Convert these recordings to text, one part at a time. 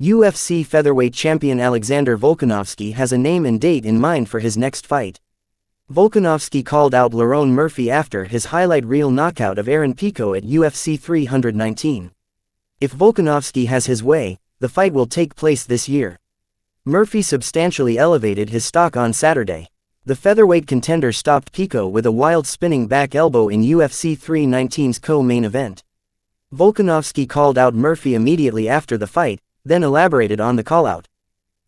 UFC featherweight champion Alexander Volkanovski has a name and date in mind for his next fight. Volkanovski called out Lerone Murphy after his highlight reel knockout of Aaron Pico at UFC 319. If Volkanovski has his way, the fight will take place this year. Murphy substantially elevated his stock on Saturday. The featherweight contender stopped Pico with a wild spinning back elbow in UFC 319's co-main event. Volkanovski called out Murphy immediately after the fight, then elaborated on the callout.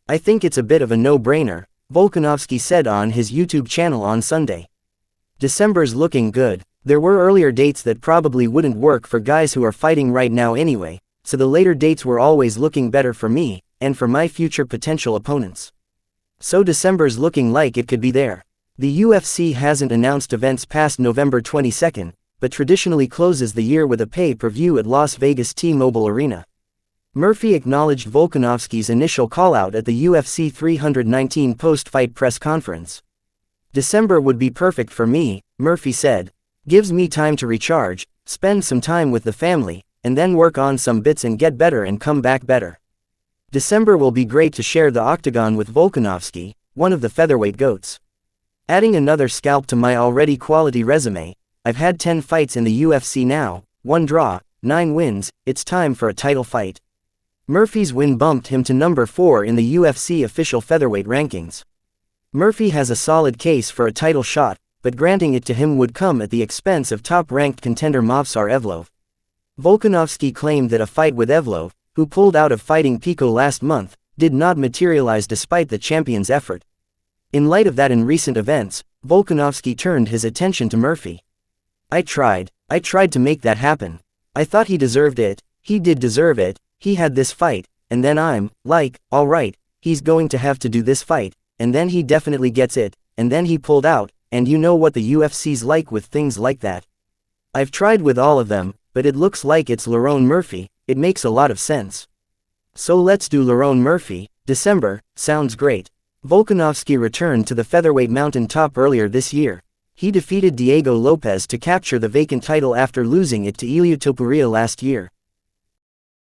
"I think it's a bit of a no-brainer," Volkanovski said on his YouTube channel on Sunday. "December's looking good. There were earlier dates that probably wouldn't work for guys who are fighting right now anyway, so the later dates were always looking better for me, and for my future potential opponents. So December's looking like it could be there." The UFC hasn't announced events past November 22nd, but traditionally closes the year with a pay-per-view at Las Vegas T-Mobile Arena. Murphy acknowledged Volkanovski's initial callout at the UFC 319 post-fight press conference. "December would be perfect for me," Murphy said. "Gives me time to recharge, spend some time with the family, and then work on some bits and get better and come back better. December will be great to share the octagon with Volkanovski, one of the featherweight goats. Adding another scalp to my already quality resume, I've had 10 fights in the UFC now, 1 draw, 9 wins, it's time for a title fight." Murphy's win bumped him to number 4 in the UFC official featherweight rankings. Murphy has a solid case for a title shot, but granting it to him would come at the expense of top-ranked contender Movsar Evloev. Volkanovski claimed that a fight with Evloev, who pulled out of fighting Pico last month, did not materialize despite the champion's effort. In light of that in recent events, Volkanovski turned his attention to Murphy. I tried to make that happen. I thought he deserved it, he did deserve it. He had this fight, and then I'm like, alright, he's going to have to do this fight, and then he definitely gets it, and then he pulled out, and you know what the UFC's like with things like that. I've tried with all of them, but it looks like it's Lerone Murphy, it makes a lot of sense. So let's do Lerone Murphy, December, sounds great." Volkanovski returned to the featherweight mountaintop earlier this year. He defeated Diego Lopez to capture the vacant title after losing it to Ilia Topuria last year.